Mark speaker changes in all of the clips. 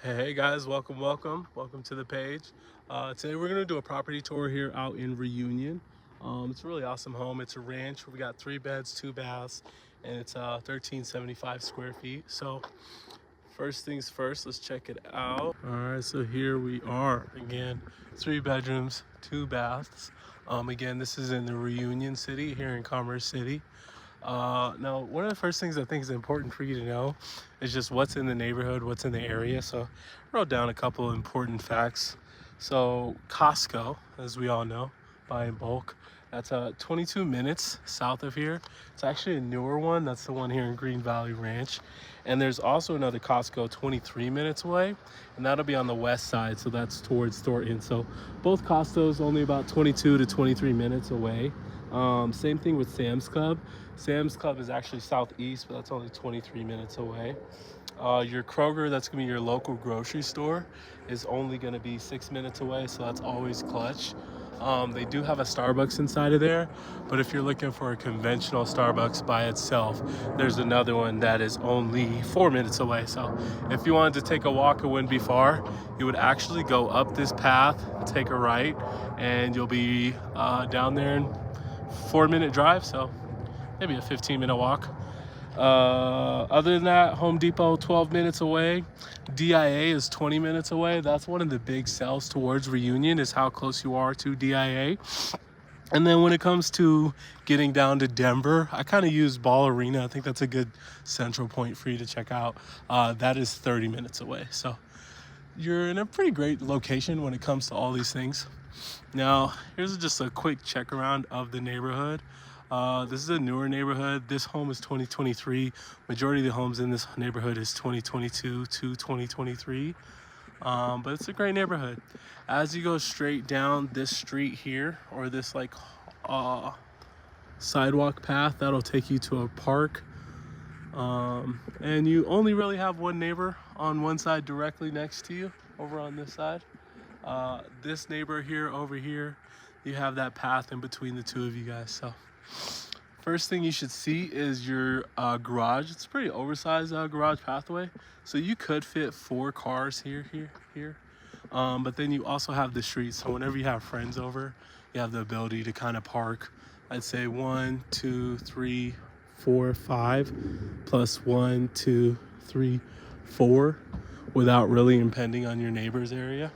Speaker 1: Hey guys, welcome to the page. Today we're gonna do a property tour here out in Reunion. It's a really awesome home. It's a ranch. We got 3 beds, 2 baths, and it's 1375 square feet. So first things first, let's check it out. All right, so here we are again, 3 bedrooms, 2 baths. Again, this is in the Reunion City here in Commerce City. Now, one of the first things I think is important for you to know is just what's in the neighborhood, what's in the area. So I wrote down a couple of important facts. So Costco, as we all know, buy in bulk. That's 22 minutes south of here. It's actually a newer one. That's the one here in Green Valley Ranch. And there's also another Costco 23 minutes away, and that'll be on the west side. So that's towards Thornton. So both Costco's only about 22 to 23 minutes away. Same thing with Sam's Club. Sam's Club is actually southeast, but that's only 23 minutes away. Your Kroger, that's gonna be your local grocery store, is only gonna be 6 minutes away, so that's always clutch. They do have a Starbucks inside of there, but if you're looking for a conventional Starbucks by itself, there's another one that is only 4 minutes away. So if you wanted to take a walk, it wouldn't be far. You would actually go up this path, take a right, and you'll be down there in 4 minute drive. So maybe a 15-minute walk. Other than that, Home Depot 12 minutes away. DIA is 20 minutes away. That's one of the big sells towards Reunion, is how close you are to DIA. And then when it comes to getting down to Denver, I kind of use Ball Arena. I think that's a good central point for you to check out. That is 30 minutes away. So you're in a pretty great location when it comes to all these things. Now, here's just a quick check around of the neighborhood. This is a newer neighborhood. This home is 2023. Majority of the homes in this neighborhood is 2022 to 2023. But it's a great neighborhood. As you go straight down this street here, or this sidewalk path, that'll take you to a park. And you only really have one neighbor on one side directly next to you over on this side. This neighbor here, over here, you have that path in between the two of you guys. So first thing you should see is your garage. It's a pretty oversized garage pathway, so you could fit 4 cars here. But then you also have the street, so whenever you have friends over, you have the ability to kind of park, I'd say 1, 2, 3, 4, 5, plus 1, 2, 3, 4, without really impending on your neighbor's area.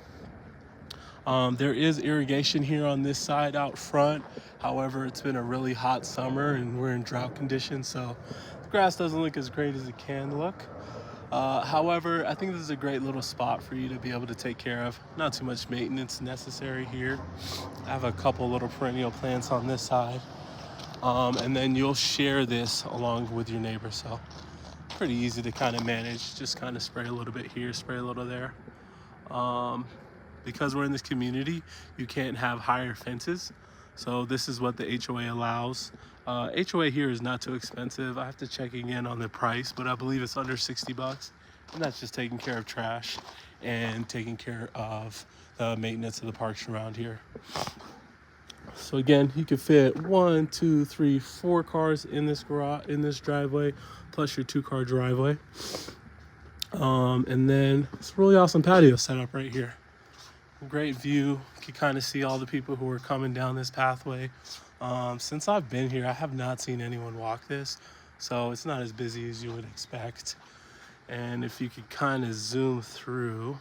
Speaker 1: There is irrigation here on this side out front. However, it's been a really hot summer and we're in drought conditions, so the grass doesn't look as great as it can look. However, I think this is a great little spot for you to be able to take care of. Not too much maintenance necessary here. I have a couple little perennial plants on this side. And then you'll share this along with your neighbor, so pretty easy to kind of manage. Just kind of spray a little bit here, spray a little there. Because we're in this community, you can't have higher fences. So this is what the HOA allows. HOA here is not too expensive. I have to check again on the price, but I believe it's under 60 bucks. And that's just taking care of trash and taking care of the maintenance of the parks around here. So again, you could fit 1, 2, 3, 4 cars in this garage, in this driveway, plus your 2-car driveway. And then it's a really awesome patio setup right here. Great view. You can kind of see all the people who are coming down this pathway. Since I've been here, I have not seen anyone walk this, so it's not as busy as you would expect. And if you could kind of zoom through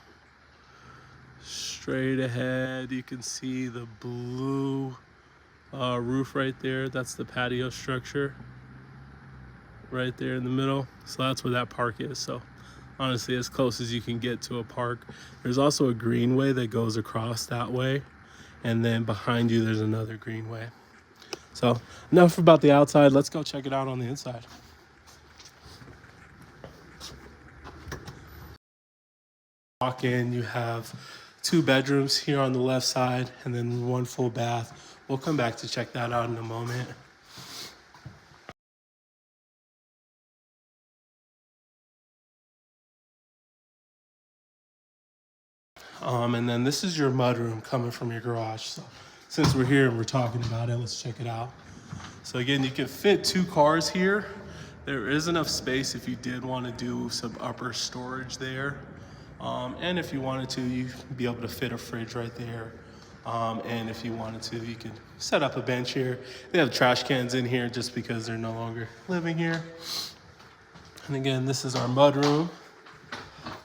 Speaker 1: straight ahead, you can see the blue roof right there. That's the patio structure right there in the middle. So that's where that park is. So honestly, as close as you can get to a park. There's also a greenway that goes across that way, and then behind you there's another greenway. So enough about the outside. Let's go check it out on the inside. Walk in, you have 2 bedrooms here on the left side, and then 1 full bath. We'll come back to check that out in a moment. And then this is your mudroom coming from your garage. So since we're here and we're talking about it, let's check it out. So again, you can fit 2 cars here. There is enough space if you did want to do some upper storage there. And if you wanted to, you'd be able to fit a fridge right there. And if you wanted to, you could set up a bench here. They have trash cans in here just because they're no longer living here. And again, this is our mud room.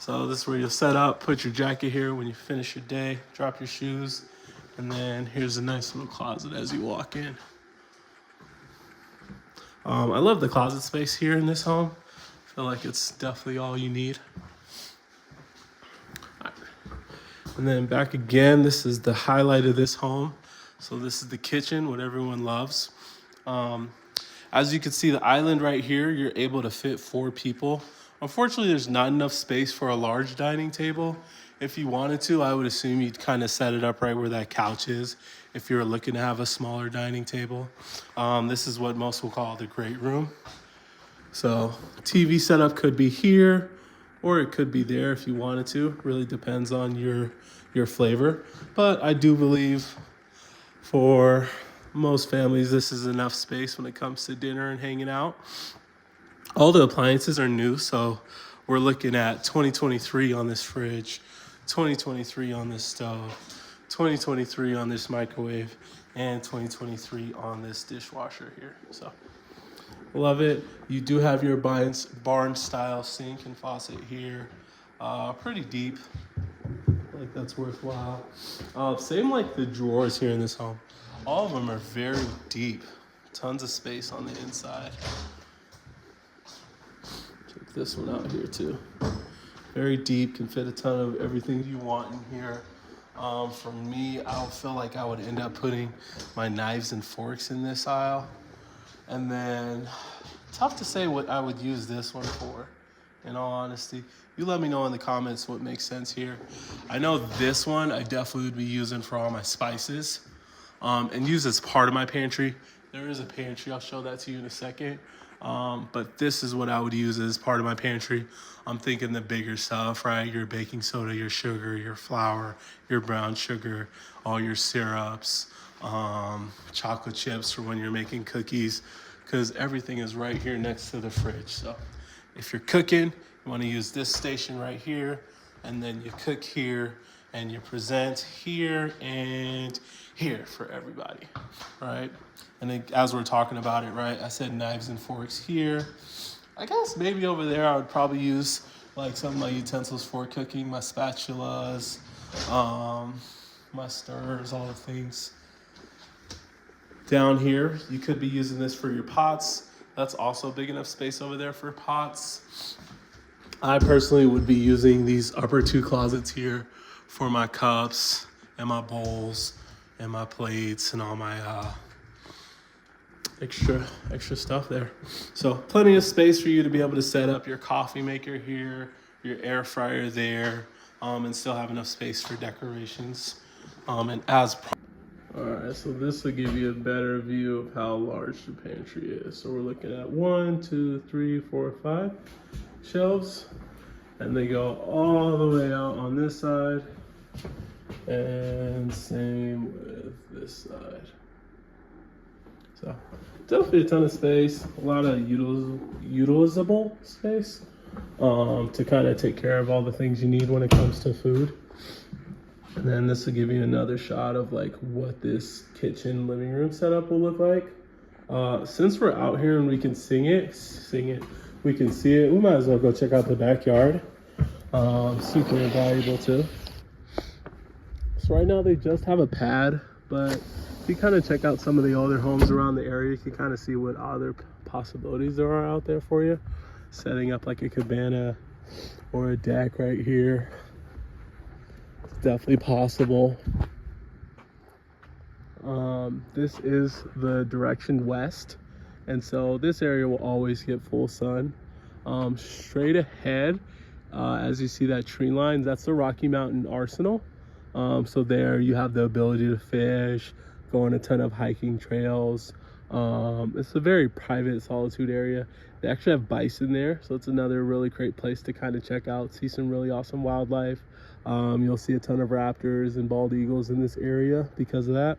Speaker 1: So this is where you'll set up, put your jacket here when you finish your day, drop your shoes, and then here's a nice little closet as you walk in. I love the closet space here in this home. I feel like it's definitely all you need. And then back again, this is the highlight of this home. So this is the kitchen, what everyone loves. As you can see, the island right here, you're able to fit 4 people. Unfortunately, there's not enough space for a large dining table. If you wanted to, I would assume you'd kind of set it up right where that couch is if you're looking to have a smaller dining table. This is what most will call the great room. So TV setup could be here, or it could be there if you wanted to. Really depends on your flavor. But I do believe for most families, this is enough space when it comes to dinner and hanging out. All the appliances are new, so we're looking at 2023 on this fridge, 2023 on this stove, 2023 on this microwave, and 2023 on this dishwasher here. So love it. You do have your barn style sink and faucet here. Pretty deep. I think that's worthwhile. Same like the drawers here in this home. All of them are very deep. Tons of space on the inside. Check this one out here too. Very deep, can fit a ton of everything you want in here. For me, I feel like I would end up putting my knives and forks in this aisle. And then, tough to say what I would use this one for, in all honesty. You let me know in the comments what makes sense here. I know this one I definitely would be using for all my spices, and use as part of my pantry. There is a pantry, I'll show that to you in a second. But this is what I would use as part of my pantry. I'm thinking the bigger stuff, right? Your baking soda, your sugar, your flour, your brown sugar, all your syrups, chocolate chips for when you're making cookies, because everything is right here next to the fridge. So if you're cooking, you want to use this station right here, and then you cook here and you present here and here for everybody, right? And then as we're talking about it, right, I said knives and forks here. I guess maybe over there I would probably use like some of my utensils for cooking, my spatulas, my stirrers, all the things. Down here, you could be using this for your pots. That's also big enough space over there for pots. I personally would be using these upper 2 closets here for my cups and my bowls and my plates and all my extra stuff there. So plenty of space for you to be able to set up your coffee maker here, your air fryer there, and still have enough space for decorations. All right, so this will give you a better view of how large the pantry is. So we're looking at 1, 2, 3, 4, 5 shelves, and they go all the way out on this side, and same with this side. So definitely a ton of space, a lot of utilizable space to kind of take care of all the things you need when it comes to food. And then this will give you another shot of like what this kitchen living room setup will look like. Since we're out here and we can sing it, we can see it, we might as well go check out the backyard. Super valuable too. So right now they just have a pad, but if you kind of check out some of the other homes around the area, you can kind of see what other possibilities there are out there for you. Setting up like a cabana or a deck right here. It's definitely possible. This is the direction west, and so this area will always get full sun. Straight ahead, as you see that tree line, that's the Rocky Mountain Arsenal. So there you have the ability to fish, go on a ton of hiking trails. It's a very private solitude area. They actually have bison there, so it's another really great place to kind of check out, see some really awesome wildlife. You'll see a ton of raptors and bald eagles in this area because of that.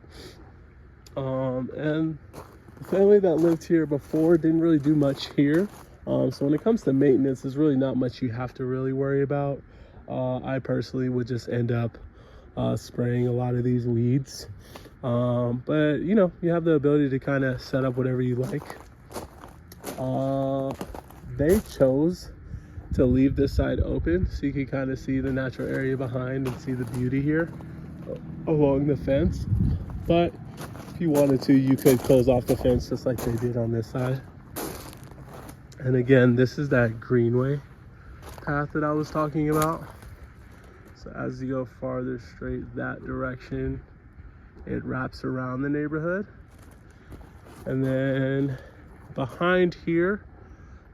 Speaker 1: And the family that lived here before didn't really do much here. So when it comes to maintenance, there's really not much you have to really worry about. I personally would just end up spraying a lot of these weeds. But you know, you have the ability to kind of set up whatever you like. They chose to leave this side open so you can kind of see the natural area behind and see the beauty here along the fence. But if you wanted to, you could close off the fence just like they did on this side. And again, this is that greenway path that I was talking about. So as you go farther straight that direction, it wraps around the neighborhood. And then behind here,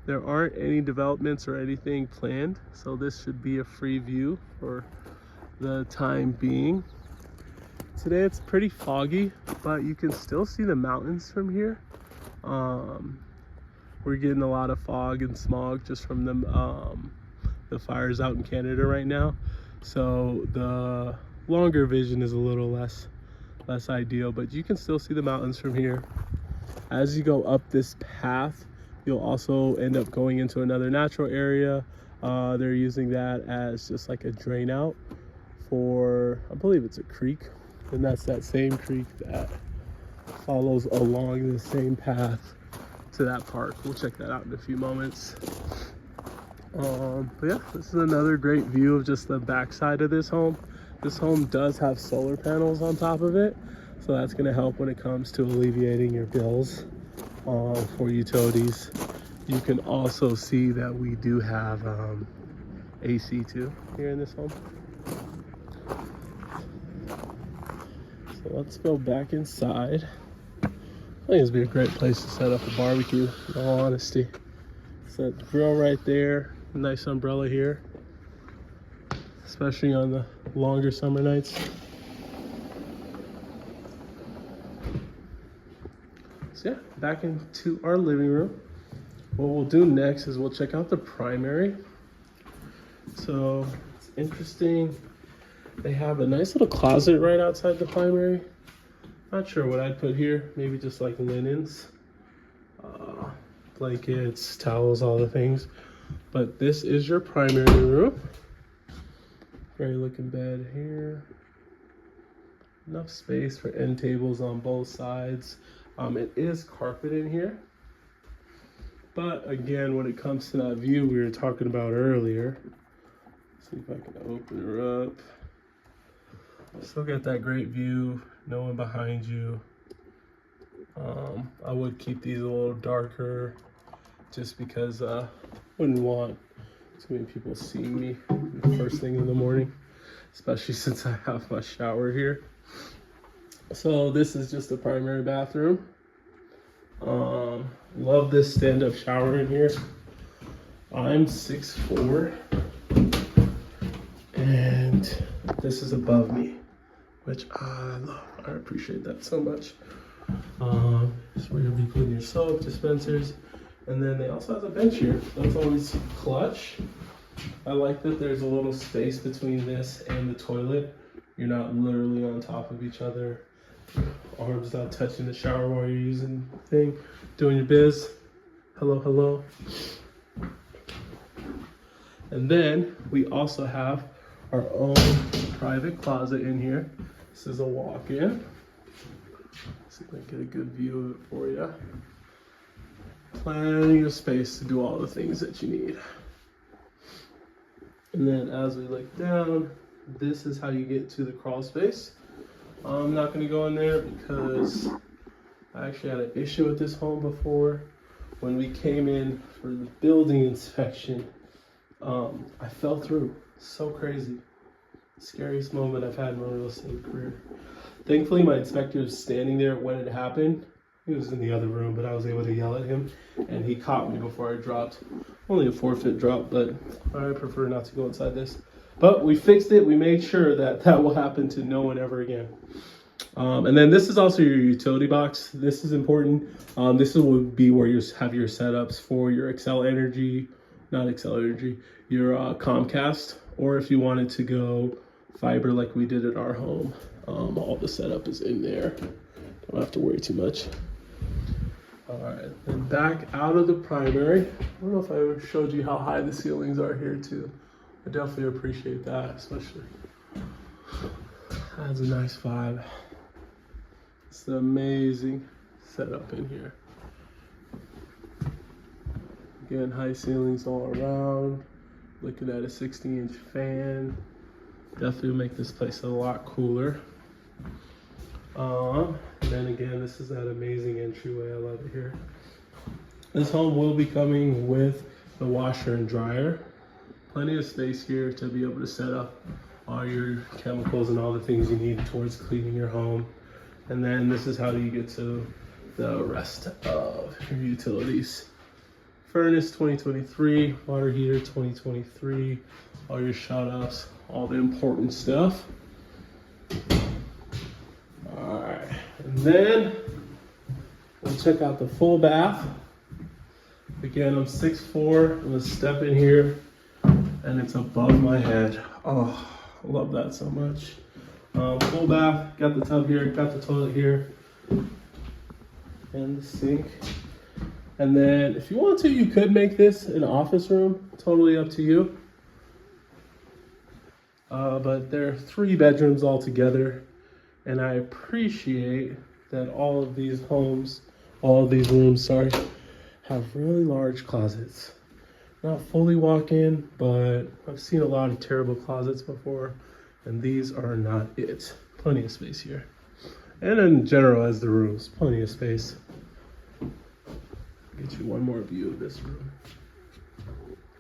Speaker 1: there aren't any developments or anything planned. So this should be a free view for the time being. Today it's pretty foggy, but you can still see the mountains from here. We're getting a lot of fog and smog just from the fires out in Canada right now. So the longer vision is a little less ideal, but you can still see the mountains from here. As you go up this path, you'll also end up going into another natural area. They're using that as just like a drain out for, I believe it's a creek, and that's that same creek that follows along the same path to that park. We'll check that out in a few moments. But yeah, this is another great view of just the backside of this home. This home does have solar panels on top of it, so that's going to help when it comes to alleviating your bills for utilities. You can also see that we do have AC too here in this home. So let's go back inside. I think this would be a great place to set up a barbecue, in all honesty. Set the grill right there, a nice umbrella here, especially on the longer summer nights. So yeah, back into our living room. What we'll do next is we'll check out the primary. So it's interesting. They have a nice little closet right outside the primary. Not sure what I'd put here. Maybe just like linens, blankets, towels, all the things. But this is your primary room. Great looking bed here. Enough space for end tables on both sides. It is carpet in here. But again, when it comes to that view we were talking about earlier, see if I can open her up. Still get that great view, no one behind you. I would keep these a little darker just because I wouldn't want too many people seeing me first thing in the morning, especially since I have my shower here. So this is just the primary bathroom. Love this stand-up shower in here. I'm 6'4", and this is above me, which I love. I appreciate that so much. So where you'll be putting your soap dispensers, and then they also have a bench here. That's always clutch. I like that there's a little space between this and the toilet. You're not literally on top of each other. Arms not touching the shower while you're using the thing, doing your biz. Hello, hello. And then we also have our own private closet in here. This is a walk-in. See if I can get a good view of it for you. Plenty of space to do all the things that you need. And then as we look down, this is how you get to the crawl space. I'm not going to go in there because I actually had an issue with this home before. When we came in for the building inspection, I fell through. So crazy. Scariest moment I've had in my real estate career. Thankfully, my inspector was standing there when it happened. He was in the other room, but I was able to yell at him, and he caught me before I dropped. Only a 4-foot drop, but I prefer not to go inside this. But we fixed it. We made sure that that will happen to no one ever again. And then this is also your utility box. This is important. This will be where you have your setups for your your Comcast, or if you wanted to go fiber like we did at our home. All the setup is in there. Don't have to worry too much. All right, then back out of the primary. I don't know if I ever showed you how high the ceilings are here too. I definitely appreciate that, especially. Adds a nice vibe. It's an amazing setup in here. Again, high ceilings all around. Looking at a 60-inch fan. Definitely make this place a lot cooler. And then again, this is that amazing entryway. I love it here. This home will be coming with the washer and dryer. Plenty of space here to be able to set up all your chemicals and all the things you need towards cleaning your home. And then this is how you get to the rest of your utilities. Furnace 2023, water heater 2023, all your shut-offs, all the important stuff. All right, and then we'll check out the full bath. Again, I'm 6'4", I'm gonna step in here and it's above my head. Oh, I love that so much. Full bath, got the tub here, got the toilet here, and the sink. And then if you want to, you could make this an office room, totally up to you. But there are 3 bedrooms all together. And I appreciate that all of these rooms, have really large closets. Not fully walk-in, but I've seen a lot of terrible closets before, and these are not it. Plenty of space here. And in general, as the rooms, plenty of space. Get you one more view of this room.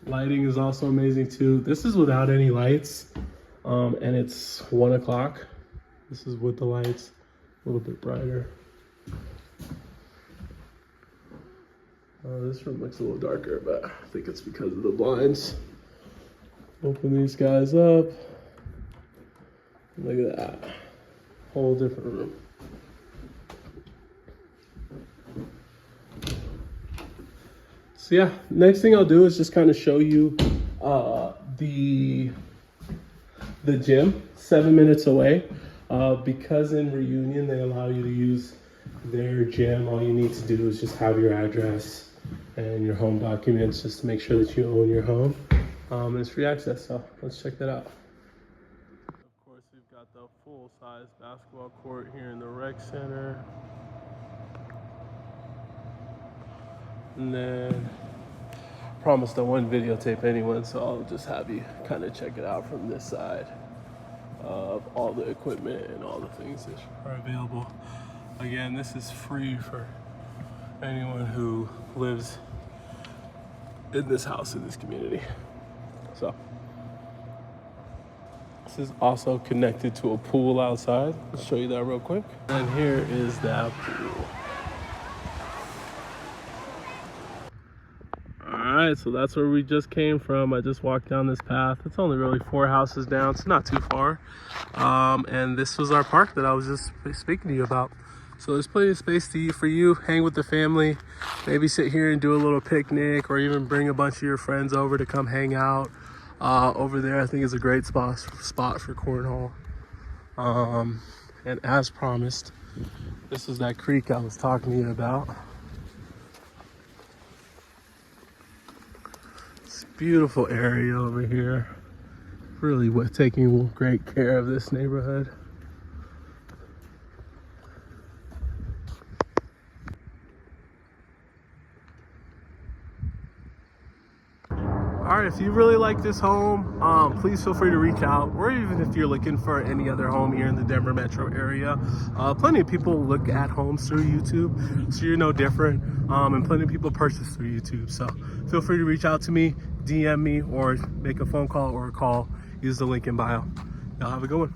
Speaker 1: Lighting is also amazing too. This is without any lights, and it's 1 o'clock. This is with the lights, a little bit brighter. This room looks a little darker, but I think it's because of the blinds. Open these guys up. Look at that. Whole different room. So yeah, next thing I'll do is just kind of show you the gym, 7 minutes away. Because in Reunion, they allow you to use their gym. All you need to do is just have your address and your home documents just to make sure that you own your home. And it's free access, so let's check that out. Of course, we've got the full-size basketball court here in the rec center. And then, I promised I wouldn't videotape anyone, so I'll just have you kind of check it out from this side of all the equipment and all the things that are available. Again, this is free for anyone who lives in this house, in this community. So, this is also connected to a pool outside. I'll show you that real quick. And here is that pool. All right, so that's where we just came from. I just walked down this path. It's only really 4 houses down. It's not too far. And this was our park that I was just speaking to you about. So there's plenty of space for you, hang with the family, maybe sit here and do a little picnic, or even bring a bunch of your friends over to come hang out. Over there, I think is a great spot for cornhole. And as promised, this is that creek I was talking to you about. Beautiful area over here. Really taking great care of this neighborhood. All right, if you really like this home, please feel free to reach out, or even if you're looking for any other home here in the Denver metro area. Plenty of people look at homes through YouTube, so you're no different. And plenty of people purchase through YouTube. So feel free to reach out to me, DM me, or make a phone call or a call. Use the link in bio. Y'all have a good one.